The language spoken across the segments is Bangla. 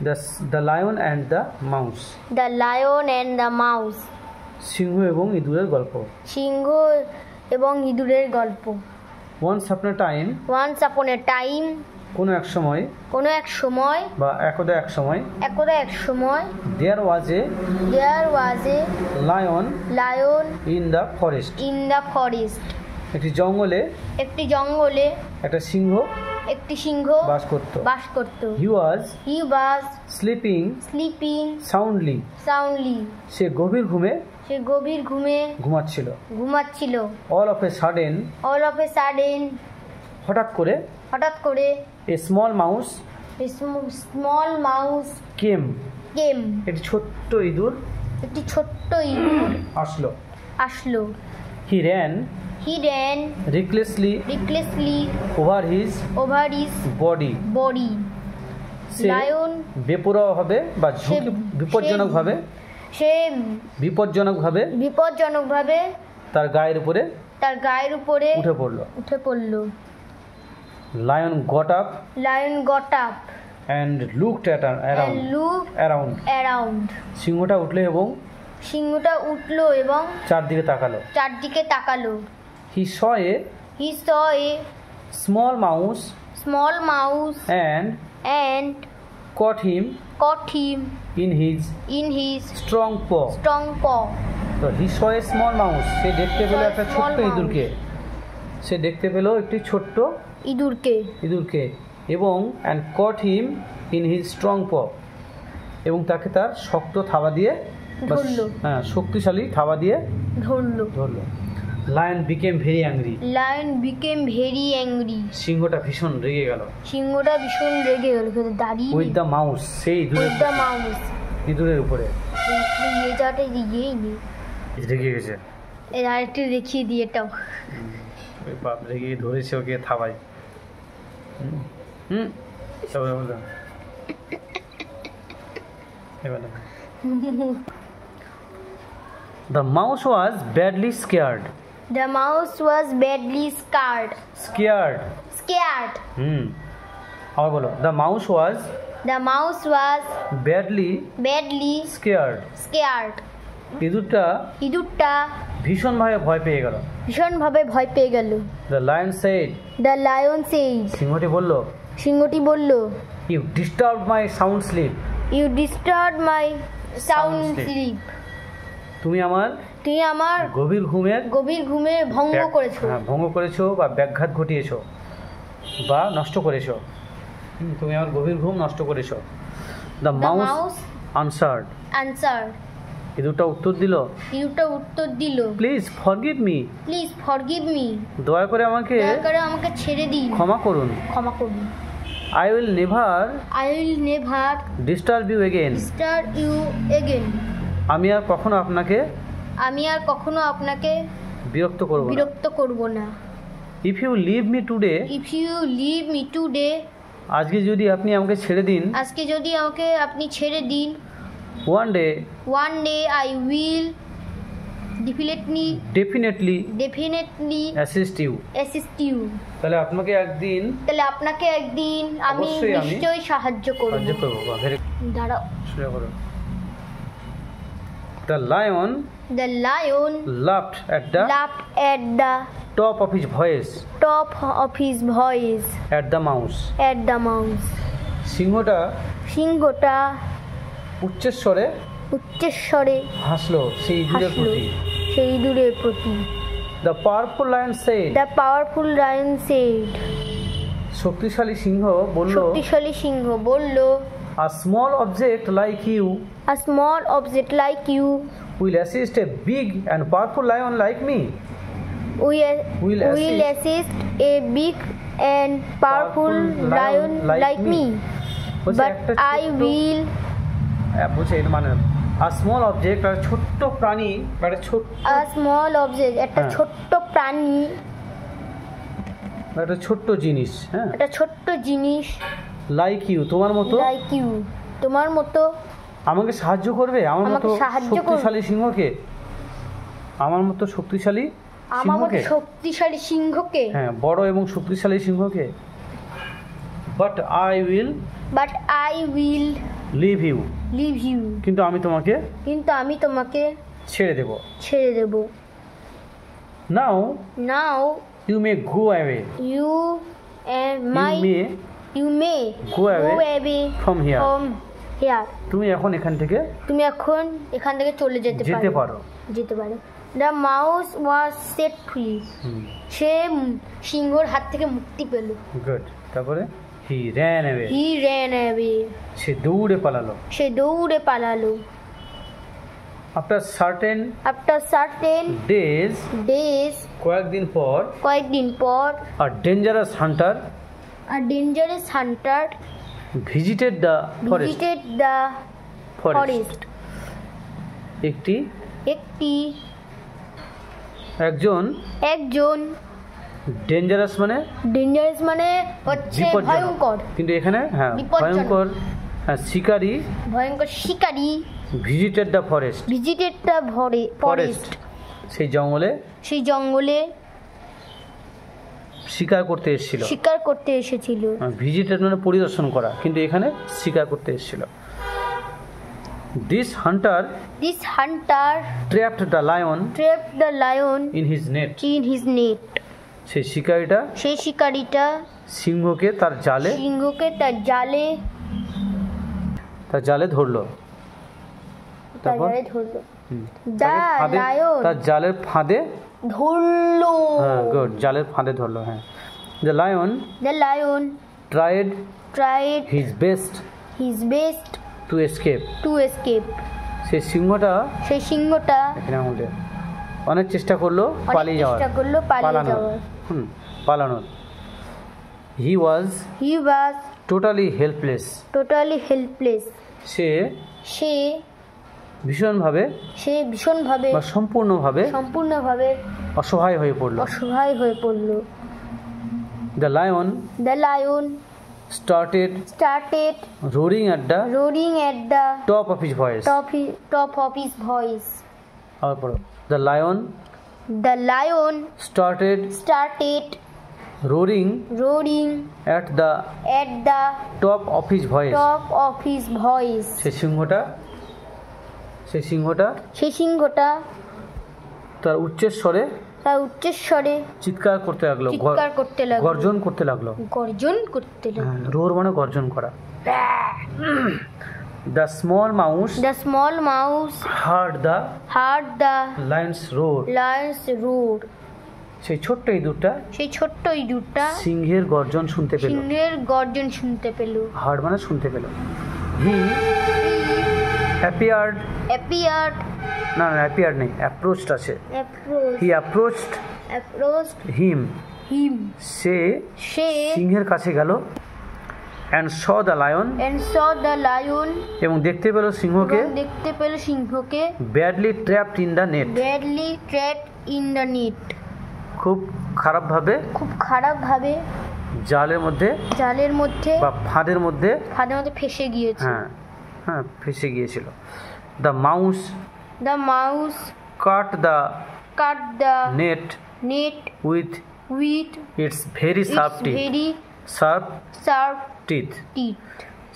The lion and the mouse. The lion and the mouse. সিংহ এবং ইঁদুরের গল্প। সিংহ এবং ইঁদুরের গল্প। ওয়ান্স আপন এ টাইম। ওয়ান্স আপন এ টাইম। কোনো এক সময়। কোনো এক সময়। বা একদা এক সময়। একদা এক সময়। There was a lion. Lion in the forest. In the forest. একটি জঙ্গলে। একটি জঙ্গলে। একটা সিংহ। একটি সিংহ বাস করত। হি ওয়াজ স্লিপিং সাউন্ডলি। সে গভীর ঘুমে ঘুমাচ্ছিল। All of a sudden. হঠাৎ করে এ স্মল মাউস কেম। একটি ছোট্ট ইঁদুর আসলো। He ran recklessly over his body. Lion বেপরোয়াভাবে বা বিপজ্জনকভাবে তার গায়ের উপরে উঠে পড়ল। Lion got up and looked around. সিংহটা উঠলো এবং চারদিকে তাকালো। He saw a small mouse and caught him in his strong paw. So he saw a small mouse. সে দেখতে পেল একটি ছোট্ট ইঁদুরকে এবং and caught him in his strong paw. এবং তাকে তার শক্তিশালী থাবা দিয়ে ধরলো। Lion became very angry. সিংহটা ভীষণ রেগে গেল। With the mouse. সেই ইঁদুরের উপরে রেগে গেছে। আরেকটু দেখিয়ে দিয়ে এটাও বাপ রেগে ধরেছে ওকে থাবায়। The mouse was badly scared. আবার বলো। The mouse was badly scared. ইঁদুরটা ভীষণভাবে ভয় পেয়ে গেল। The lion said. সিংহটি বলল You disturbed my sound sleep. তুমি আমার গভীর ঘুমের ভঙ্গ করেছো বা ব্যাঘাত ঘটিয়েছো বা নষ্ট করেছো। তুমি আমার গভীর ঘুম নষ্ট করেছো। The mouse answered. ইঁদুরটা উত্তর দিল Please forgive me. দয়া করে আমাকে ছেড়ে দিন। ক্ষমা করুন। I will never disturb you again. আমি আর কখনো আপনাকে বিরক্ত করব না। If you leave me today. আজকে যদি আপনি আমাকে ছেড়ে দিন। One day I will definitely assist you. তাহলে আপনাকে একদিন আমি নিশ্চয়ই সাহায্য করব। দাঁড়াও। The lion laughed at the top of his voice at the mouse. সিংহটা উচ্চস্বরে হাসলো সেই ইঁদুরের প্রতি। The powerful lion said. শক্তিশালী সিংহ বলল A small object like you will assist a big and powerful lion like me. Will assist a big and powerful lion like me. But I will. A small object, ছোট্ট প্রাণী, একটা ছোট্ট প্রাণী, একটা ছোট্ট জিনিস, লাইক ইউ, তোমার মতো আমাকে সাহায্য করবে। আমার মতো শক্তিশালী সিংহকে, হ্যাঁ, বড় এবং শক্তিশালী সিংহকে। But I will leave you কিন্তু আমি তোমাকে ছেড়ে দেব। Now you may go away you may go away from here তুমি এখন এখান থেকে চলে যেতে পারো। The mouse was set free সে সিংহর হাত থেকে মুক্তি পেল। গুড। তারপরে he ran away সে দৌড়ে পালালো। after certain days কয়েকদিন পর a dangerous hunter visited the forest একজন ডেঞ্জারাস মানে হচ্ছে ভয়ঙ্কর, কিন্তু এখানে ভয়ঙ্কর শিকারী ভিজিটেড দ্য ফরেস্ট সেই জঙ্গলে শিকার করতে এসেছিল। ভিজিটেড মানে পরিদর্শন করা, কিন্তু এখানে শিকার করতে এসেছিল। This hunter trapped the lion in his net সেই শিকারীটা সিংহকে তার জালে ধরলো। তারপর তার জালের ফাঁদে ধরলো। গুড, জালের ফাঁদে ধরলো। The lion tried his best to escape সেই সিংহটা এখানে আমাদের অনেক চেষ্টা করলো পালানোর। He was totally helpless সে ভীষণভাবে বা সম্পূর্ণভাবে অসহায় হয়ে পড়ল। The lion started roaring at the top of his voice. The lion started roaring at the top of his voice. সেই সিংহটা তার উচ্চস্বরে চিৎকার করতে লাগলো, গর্জন করতে লাগলো। রোর মানে গর্জন করা। The small mouse heard the lion's roar. সেই ছোট্ট ইঁদুরটা সিংহের গর্জন শুনতে পেল। হার্ড মানে শুনতে পেল। He approached আছে। He approached him সে সিংহের কাছে গেল। and saw the lion এবং দেখতে পেল সিংহকে badly trapped in the net খুব খারাপভাবে জালের মধ্যে বা ফাঁদের মধ্যে ফেসে গিয়েছিল। The mouse cut the net with its very sharp teeth.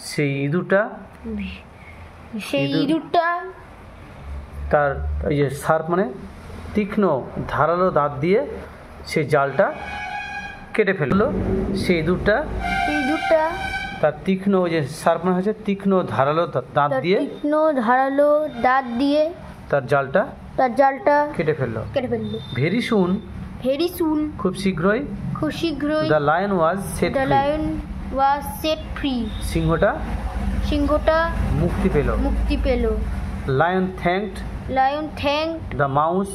সেই ইঁদুরটা তার এই যে শার্প মানে তীক্ষ্ণ ধারালো দাঁত দিয়ে সেই জালটা কেটে ফেললো। সেই ইঁদুরটা তার তীক্ষ্ণ ওই যে শার্প মানে হচ্ছে তীক্ষ্ণ ধারালো দাঁত দিয়ে তার জালটা কেটে ফেললো। ভেরি সুন খুব শীঘ্রই the lion was set free সিংহটা মুক্তি পেল। Lion thanked the mouse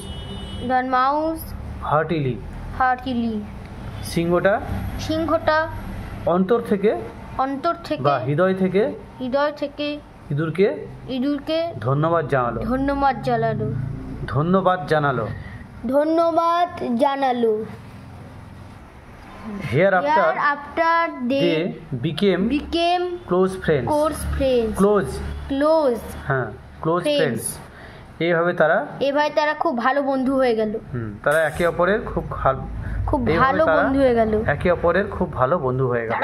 heartily সিংহটা অন্তর থেকে বা হৃদয় থেকে ইঁদুরকে ধন্যবাদ জানালো। Hereafter they became close friends. এইভাবে তারা খুব ভালো বন্ধু হয়ে গেল। তারা একে অপরের খুব ভালো বন্ধু হয়ে গেল।